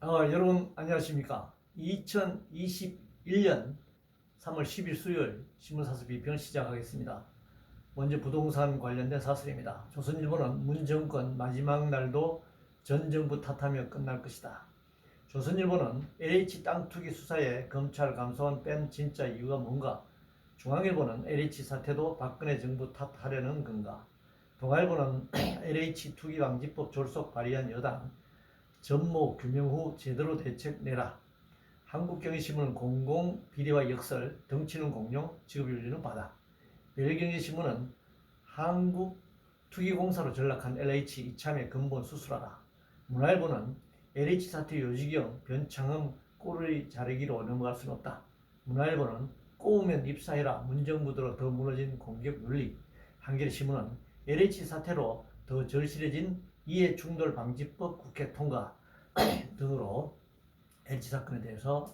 여러분 안녕하십니까? 2021년 3월 10일 수요일 신문사설 비평 시작하겠습니다. 먼저 부동산 관련된 사설입니다. 조선일보는 문 정권 마지막 날도 전 정부 탓하며 끝날 것이다. 조선일보는 LH 땅 투기 수사에 검찰 감사원 뺀 진짜 이유가 뭔가? 중앙일보는 LH 사태도 박근혜 정부 탓하려는 건가? 동아일보는 LH 투기 방지법 졸속 발의한 여당 전모 규명 후 제대로 대책 내라. 한국경제신문은 공공 비리와 역설, 덩치는 공룡, 직업윤리는 바다. 매일경제신문은 한국 투기공사로 전락한 LH 이참에 근본 수술하라. 문화일보는 LH 사태 요지경 변창흠 꼬리 자르기로 넘어갈 수는 없다. 문화일보는 꼬우면 입사해라. 문정부 들어 더 무너진 공격 윤리. 한겨레신문은 LH 사태로 더 절실해진 이해충돌방지법 국회 통과 등으로 LH 사건에 대해서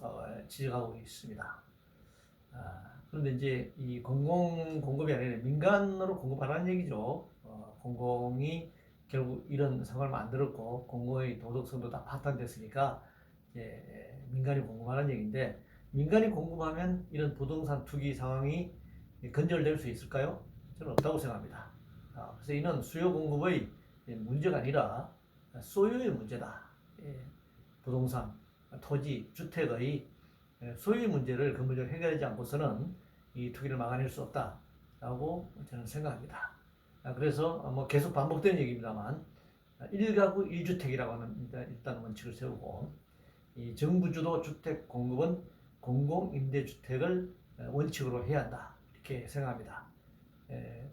지적하고 있습니다. 그런데 이제 이 공공 공급이 아니라 민간으로 공급하라는 얘기죠. 공공이 결국 이런 상황을 만들었고 공공의 도덕성도 다 파탄됐으니까 이제 민간이 공급하라는 얘기인데, 민간이 공급하면 이런 부동산 투기 상황이 건절될 수 있을까요? 저는 없다고 생각합니다. 그래서 이는 수요 공급의 문제가 아니라 소유의 문제다. 부동산, 토지, 주택의 소유의 문제를 근본적으로 해결하지 않고서는 이 투기를 막아낼 수 없다라고 저는 생각합니다. 그래서 뭐 계속 반복되는 얘기입니다만 1가구 1주택이라고 하는 일단 원칙을 세우고, 이 정부 주도 주택 공급은 공공임대주택을 원칙으로 해야 한다, 이렇게 생각합니다.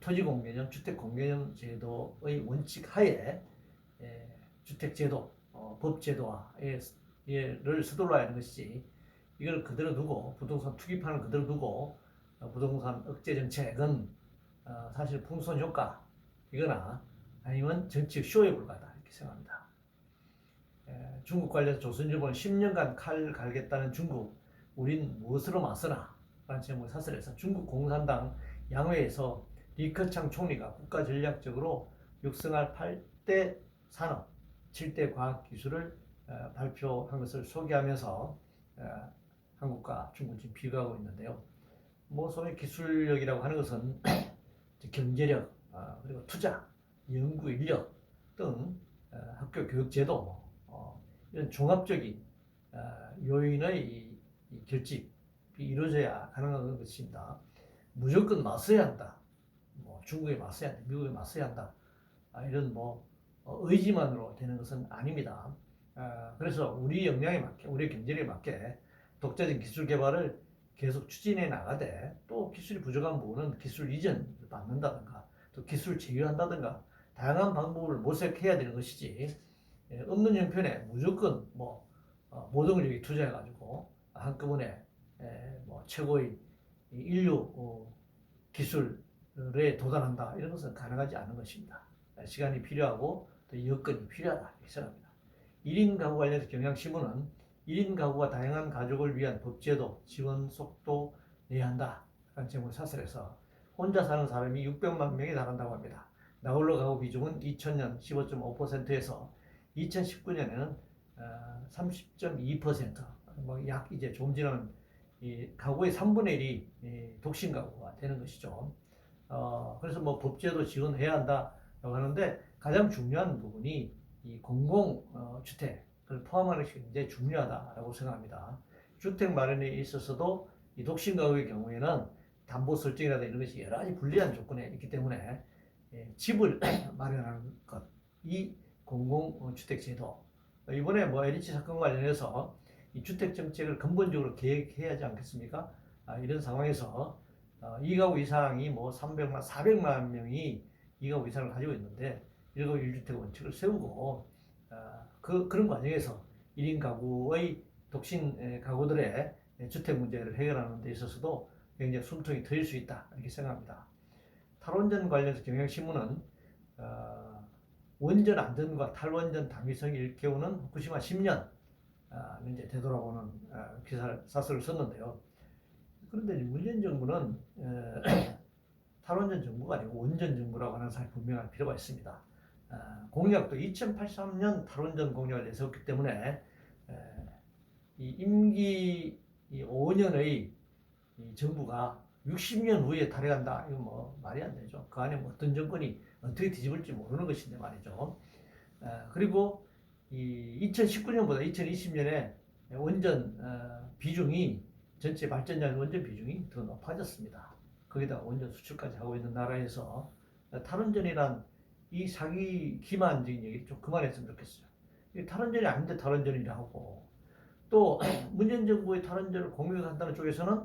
토지공개념, 주택공개념 제도의 원칙 하에 주택제도, 법제도화를 서둘러야 하는 것이지, 이걸 그대로 두고 부동산 투기판을 그대로 두고 부동산 억제 정책은 사실 풍선 효과 이거나 아니면 정치적 쇼에 불과하다, 이렇게 생각합니다. 중국 관련해서 조선일보는 10년간 칼 갈겠다는 중국, 우린 무엇으로 맞서나? 라는 제목을 사설해서 중국 공산당 양회에서 리커창 총리가 국가 전략적으로 육성할 8대 산업, 7대 과학기술을 발표한 것을 소개하면서 한국과 중국을 지금 비교하고 있는데요. 뭐 소위 기술력이라고 하는 것은 경제력, 그리고 투자, 연구 인력 등 학교 교육제도, 이런 종합적인 요인의 이 결집이 이루어져야 가능한 것입니다. 무조건 맞서야 한다, 뭐 중국에 맞서야 한다, 미국에 맞서야 한다, 이런 뭐 의지만으로 되는 것은 아닙니다. 그래서 우리 역량에 맞게, 우리 경제력에 맞게 독자적인 기술 개발을 계속 추진해 나가되, 또 기술이 부족한 부분은 기술 이전을 받는다든가 또 기술 제휴한다든가 다양한 방법을 모색해야 되는 것이지, 없는 형편에 무조건 뭐 모든 걸 여기 투자해가지고 한꺼번에 뭐 최고의 인류 기술에 도달한다, 이런 것은 가능하지 않은 것입니다. 시간이 필요하고 또 여건이 필요하다, 이렇게 생각합니다. 1인 가구 관련해서 경향신문은 1인 가구가 다양한 가족을 위한 법제도, 지원 속도 내야 한다 라는 제목을 사설해서 혼자 사는 사람이 600만 명에 달한다고 합니다. 나홀로 가구 비중은 2000년 15.5%에서 2019년에는 30.2%, 뭐 약 이제 좀 지나면 이 가구의 3분의 1이 독신 가구가 되는 것이죠. 그래서 뭐 법제도 지원해야 한다라고 하는데, 가장 중요한 부분이 이 공공주택을 포함하는 것이 굉장히 중요하다고 생각합니다. 주택 마련에 있어서도 이 독신 가구의 경우에는 담보 설정이라든가 이런 것이 여러 가지 불리한 조건에 있기 때문에 집을 마련하는 것, 이 공공주택제도, 이번에 뭐 LH 사건 관련해서 이 주택 정책을 근본적으로 계획해야 하지 않겠습니까? 이런 상황에서 2가구 이상이 뭐 300만, 400만 명이 2가구 이상을 가지고 있는데 1가구 1주택 원칙을 세우고, 그런 과정에서 1인 가구의 독신 가구들의 주택 문제를 해결하는 데 있어서도 굉장히 숨통이 트일 수 있다, 이렇게 생각합니다. 탈원전 관련해서 경향신문은 원전 안전과 탈원전 당위성이 일깨우는 후쿠시마 10년 이제 되돌아보는 기사를, 사설을 썼는데요. 그런데 문재인 정부는 탈원전 정부가 아니고 원전 정부라고 하는 사실이 분명할 필요가 있습니다. 공약도 2083년 탈원전 공약을 내세웠기 때문에 이 임기 5년의 이 정부가 60년 후에 탈해간다. 이거 뭐 말이 안 되죠. 그 안에 뭐 어떤 정권이 어떻게 뒤집을지 모르는 것인데 말이죠. 그리고 이 2019년보다 2020년에 원전 비중이 전체 발전량 원전 비중이 더 높아졌습니다. 거기다가 원전 수출까지 하고 있는 나라에서 탈원전이란 이 사기 기만적인 얘기 좀 그만했으면 좋겠어요. 탈원전이 아닌데 탈원전이라 하고 또 문재인 정부의 탈원전을 공격한다는 쪽에서는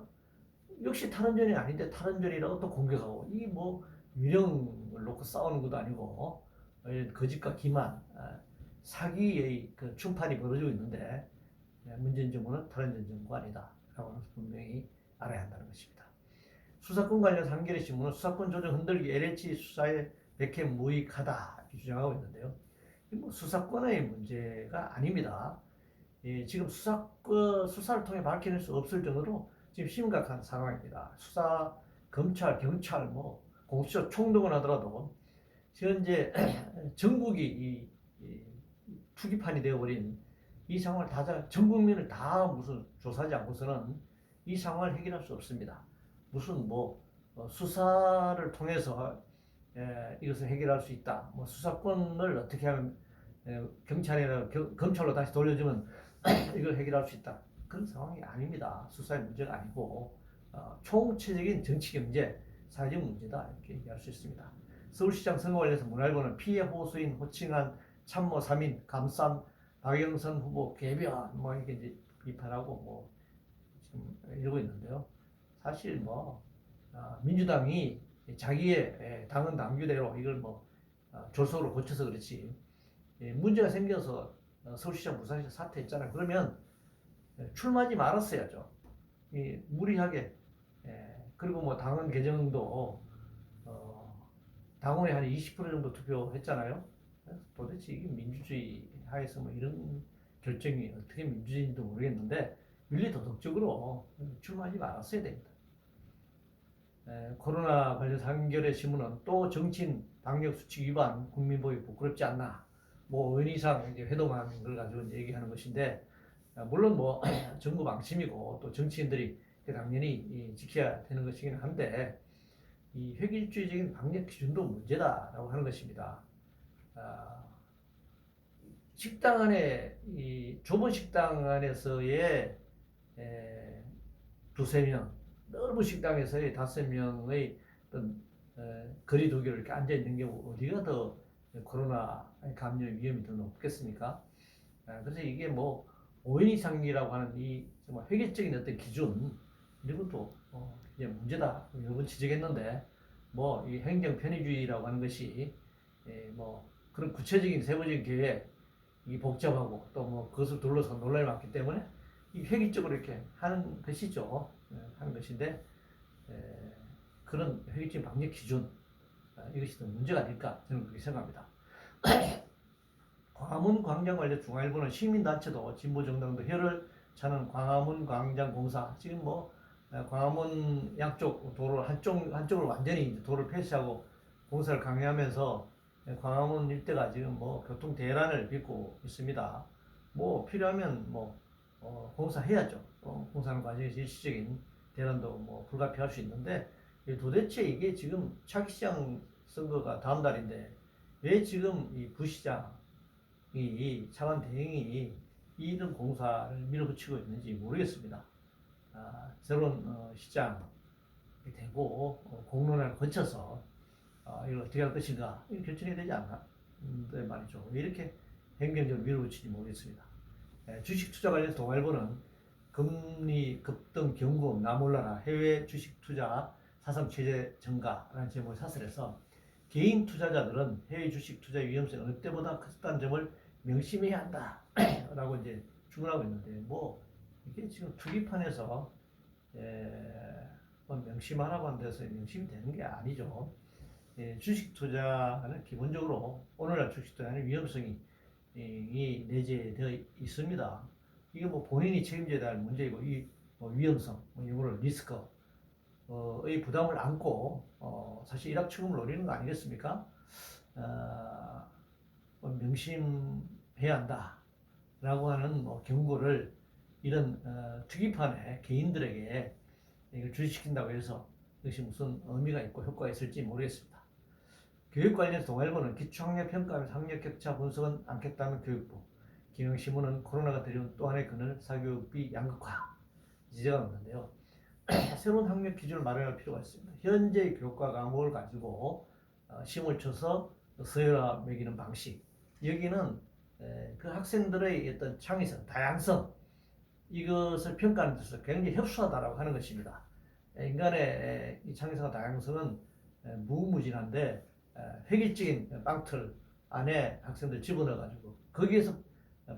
역시 탈원전이 아닌데 탈원전이라고 또 공격하고 이 뭐 유령을 놓고 싸우는 것도 아니고 거짓과 기만 사기의 그 춤판이 벌어지고 있는데 문재인 정부는 탈원전 정부가 아니다라고 분명히 알아야 한다는 것입니다. 수사권 관련 한겨레 신문은 수사권 조정 흔들기 LH 수사에 백해 무익하다 주장하고 있는데요. 뭐 수사권의 문제가 아닙니다. 지금 수사를 통해 밝혀낼 수 없을 정도로 지금 심각한 상황입니다. 수사, 검찰, 경찰, 뭐 공수처 총동원 하더라도 현재 전국이 이 투기판이 되어버린 이 상황을 전 국민을 다 무슨 조사하지 않고서는 이 상황을 해결할 수 없습니다. 무슨 뭐 수사를 통해서 이것을 해결할 수 있다. 뭐 수사권을 어떻게 하면 경찰이나 검찰로 다시 돌려주면 이걸 해결할 수 있다. 그런 상황이 아닙니다. 수사의 문제가 아니고 총체적인 정치, 경제, 사회적 문제다 이렇게 얘기할 수 있습니다. 서울시장 선거 관련해서 문화일보는 피해 호수인 호칭한 참모 3인 감쌈 박영선 후보 개변 뭐 이렇게 이제 비판하고 뭐 지금 이러고 있는데요. 사실 뭐 민주당이 자기의 당헌 당규대로 이걸 뭐 졸속으로 고쳐서 그렇지 문제가 생겨서 서울시장 부산시장 사퇴했잖아요. 그러면 출마하지 말았어야죠. 무리하게 그리고 뭐 당헌 개정도 당원의 한 20% 정도 투표했잖아요. 도대체 이게 민주주의 하에서 뭐 이런 결정이 어떻게 민주주의인지도 모르겠는데 윤리도덕적으로 출마하지 말았어야 됩니다. 코로나 관련해서 한겨레 신문은 또 정치인 방역수칙 위반 국민보기 부끄럽지 않나 뭐 의원이상 이제 회동하는 걸 가지고 이제 얘기하는 것인데 물론 뭐 정부 방침이고 또 정치인들이 당연히 지켜야 되는 것이긴 한데 이 획일주의적인 방역 기준도 문제다라고 하는 것입니다. 식당 안에 이 좁은 식당 안에서의 두세 명, 넓은 식당에서의 5명의 어떤 거리 두기로 이렇게 앉아 있는 게 어디가 더 코로나 감염 위험이 더 높겠습니까? 그래서 이게 뭐 5인 이상이라고 하는 이 정말 획일적인 어떤 기준 이런 것도 이제 문제다 여러 번 지적했는데 뭐 이 행정 편의주의라고 하는 것이 뭐 그런 구체적인 세부적인 계획 이 복잡하고 또 뭐 그것을 둘러서 논란이 많기 때문에 이 획일적으로 이렇게 하는 것이죠. 하는 것인데 그런 획일적인 방역 기준 이것이 더 문제가 아닐까 저는 그렇게 생각합니다. 광화문 광장 관련 중앙일보는 시민단체도 진보정당도 혀를 차는 광화문 광장 공사 지금 뭐 광화문 양쪽 도로 한쪽을 완전히 도로를 폐쇄하고 공사를 강요하면서 광화문 일대가 지금 뭐 교통 대란을 빚고 있습니다. 뭐 필요하면 뭐 공사해야죠. 공사하는 과정에서 일시적인 대란도 뭐 불가피할 수 있는데 도대체 이게 지금 차기시장 선거가 다음 달인데 왜 지금 이 부시장이 차관 대행이 이런 공사를 밀어붙이고 있는지 모르겠습니다. 새로운 시장이 되고 공론화를 거쳐서 이걸 어떻게 할 것인가 이거 결정해야 되지 않나 말이죠. 왜 이렇게 행정적으로 밀어붙이지 모르겠습니다. 주식 투자 관련해서 동아일보는 금리 급등 경고음 나 몰라라 해외 주식 투자 사상 최대 증가라는 제목의 사설에서 개인 투자자들은 해외 주식 투자 위험성이 어느 때보다 컸다는 점을 명심해야 한다 라고 이제 주문하고 있는데 뭐 이게 지금 투기판에서 뭐 명심하라고 하는 데서 명심이 되는 게 아니죠. 주식 투자는 기본적으로 오늘날 주식 투자는 위험성이 내재되어 있습니다. 이게 뭐 본인이 책임져야 할 문제이고 이 위험성, 이거를 리스크의 부담을 안고 사실 일확천금을 노리는 거 아니겠습니까? 명심해야 한다. 라고 하는 뭐 경고를 이런 투기판에 개인들에게 이걸 주시킨다고 해서 이것이 무슨 의미가 있고 효과가 있을지 모르겠습니다. 교육 관련해서 동아일보는 기초학력 평가하면서 학력 격차 분석은 않겠다는 교육부, 경영신문은 코로나가 들여온 또 하나의 그늘 사교육비 양극화 지적하고 있는데요. 새로운 학력 기준을 마련할 필요가 있습니다. 현재 교과 과목을 가지고 시험을 쳐서 서열화 매기는 방식, 여기는 그 학생들의 어떤 창의성, 다양성, 이것을 평가하는 데서 굉장히 협소하다라고 하는 것입니다. 인간의 이 창의성과 다양성은 무궁무진한데 획일적인 빵틀 안에 학생들 집어넣어가지고 거기에서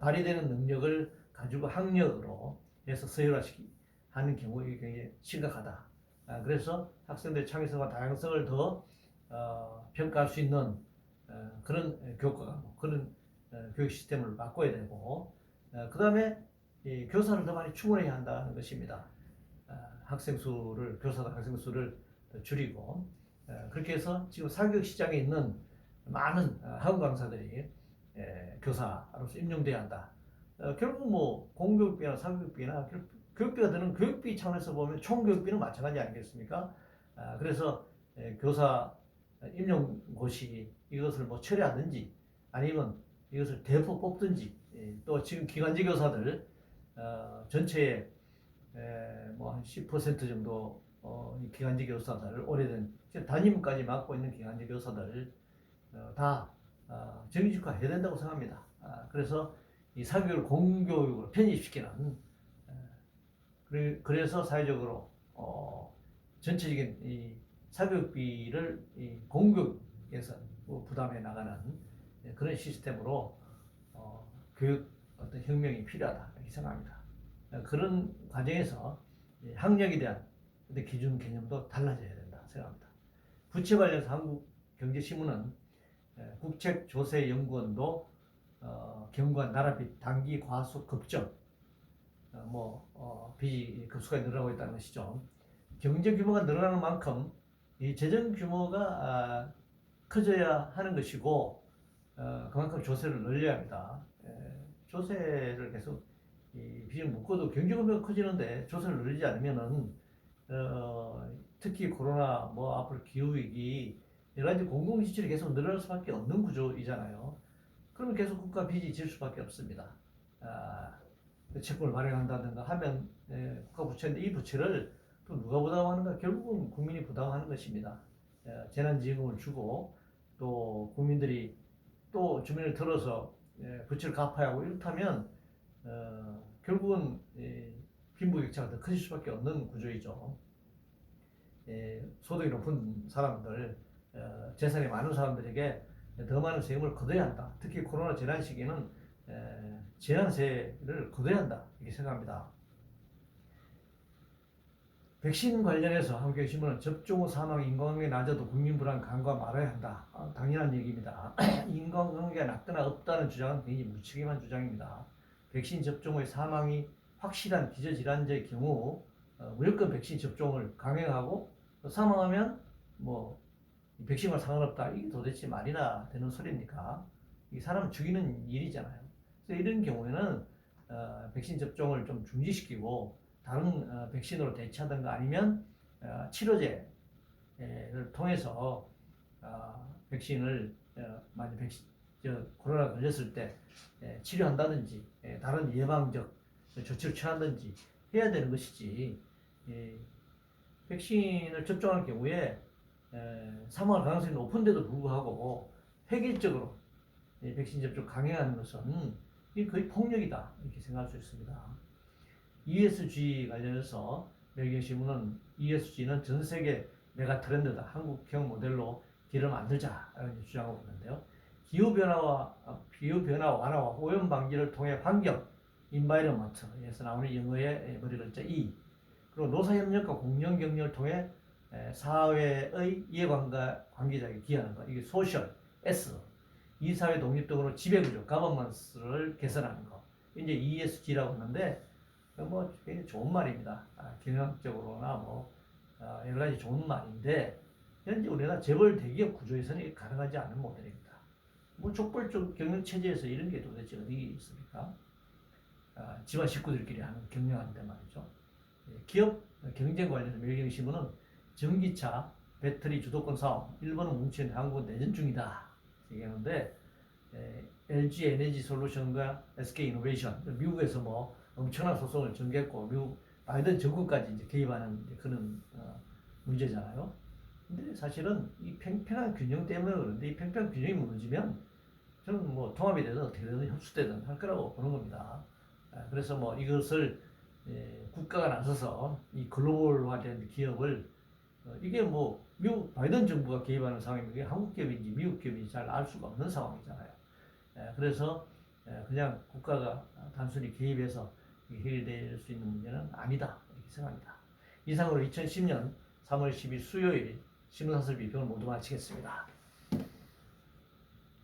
발휘되는 능력을 가지고 학력으로 해서 서열화시키 하는 경우가 굉장히 심각하다. 그래서 학생들의 창의성과 다양성을 더 평가할 수 있는 그런 교과 과목, 그런 교육 시스템을 바꿔야 되고, 그 다음에 교사를 더 많이 충원해야 한다는 것입니다. 학생 수를, 교사들 학생 수를 줄이고, 그렇게 해서 지금 사교육 시장에 있는 많은 학원 강사들이 교사로서 임용돼야 한다. 결국 뭐 공교육비나 사교육비나 교육비가 드는 교육비 차원에서 보면 총교육비는 마찬가지 아니겠습니까? 그래서 교사 임용고시 이것을 뭐 철회하든지 아니면 이것을 대폭 뽑든지, 또 지금 기간제 교사들 전체의 뭐 한 10% 정도 기간제 교사들, 오래된 담임까지 맡고 있는 기간제 교사들 다 정규직화 해야 된다고 생각합니다. 그래서 이 사교육을 공교육으로 편입시키는, 그래서 사회적으로 전체적인 이 사교육비를 이 공교육에서 부담해 나가는 그런 시스템으로 교육 어떤 혁명이 필요하다 이렇게 생각합니다. 그런 과정에서 학력에 대한 기준 개념도 달라져야 된다 생각합니다. 부채 관련해서 한국경제신문은 국책조세연구원도 경관 나라빚 단기 과속 급증, 빚이 급속하게 늘어나고 있다는 것이죠. 경제 규모가 늘어나는 만큼 이 재정 규모가 커져야 하는 것이고, 그만큼 조세를 늘려야 합니다. 조세를 계속 빚을 묶어도 경제 규모가 커지는데 조세를 늘리지 않으면은 특히 코로나, 앞으로 기후 위기, 여러 가지 공공 지출이 계속 늘어날 수밖에 없는 구조이잖아요. 그러면 계속 국가 빚이 질 수밖에 없습니다. 채권을 발행한다든가 하면 국가 부채인데, 이 부채를 또 누가 부담하는가? 결국은 국민이 부담하는 것입니다. 재난지원금을 주고 또 국민들이 또 주민을 들어서 부채를 갚아야 하고, 이렇다면 결국은 빈부격차가 더 커질 수밖에 없는 구조이죠. 소득이 높은 사람들, 재산이 많은 사람들에게 더 많은 세금을 거둬야 한다. 특히 코로나 재난 시기에는 재난세를 거둬야 한다 이렇게 생각합니다. 백신 관련해서 한국경제신문은 접종 후 사망 인과관계 낮아도 국민 불안 간과 말아야 한다. 당연한 얘기입니다. 인과관계가 낮거나 없다는 주장은 굉장히 무책임한 주장입니다. 백신 접종 후에 사망이 확실한 기저질환자의 경우 무조건 백신 접종을 강행하고, 사망하면 백신과 상관없다. 이게 도대체 말이나 되는 소리입니까? 이 사람 죽이는 일이잖아요. 그래서 이런 경우에는 백신 접종을 좀 중지시키고 다른 백신으로 대체하든가, 아니면 치료제를 통해서 백신을 만약 코로나 걸렸을 때 치료한다든지 다른 예방적 조치를 취한다든지 해야 되는 것이지, 백신을 접종할 경우에 사망할 가능성이 높은데도 불구하고 획일적으로 백신 접종 강행하는 것은 거의 폭력이다 이렇게 생각할 수 있습니다. ESG 관련해서 매경신문은 ESG는 전 세계 메가 트렌드다, 한국형 모델로 길을 만들자라는 주장하고 있는데요. 기후변화 완화와 오염 방지를 통해 환경, 인바이러먼트에서 나오는 영어의 머리 글자 E, 그리고 노사협력과 공정경영을 통해 사회의 이해관계자에게 기여하는 것, 이게 소셜 S, 이사회 독립 등으로 지배구조, 가버넌스를 개선하는 것, 이제 ESG라고 하는데 굉장히 좋은 말입니다. 경영학적으로나 여러 가지 좋은 말인데, 현재 우리나라 재벌 대기업 구조에서는 가능하지 않은 모델입니다. 족벌적 경영 체제에서 이런 게 도대체 어디 있습니까? 집안 식구들끼리 하는 경영하는데 말이죠. 기업 경쟁 관련된 매경신문은 전기차 배터리 주도권 싸움, 일본은 뭉친 한국은 내전 중이다 얘기하는데, LG 에너지 솔루션과 SK 이노베이션, 미국에서 뭐 엄청난 소송을 전개했고 미국 바이든 정권까지 이제 개입하는 그런 문제잖아요. 근데 사실은 이 팽팽한 균형 때문에 그런데, 이 팽팽한 균형이 무너지면 저는 뭐 통합이 되든 어떻게 되든 흡수되든 할 거라고 보는 겁니다. 그래서 뭐 이것을 국가가 나서서 이 글로벌화된 기업을, 이게 뭐 미국 바이든 정부가 개입하는 상황이면 이게 한국 기업인지 미국 기업인지 잘 알 수가 없는 상황이잖아요. 그래서 그냥 국가가 단순히 개입해서 해결될 수 있는 문제는 아니다 이렇게 생각합니다. 이상으로 2010년 3월 10일 수요일 신문사설 비평을 모두 마치겠습니다.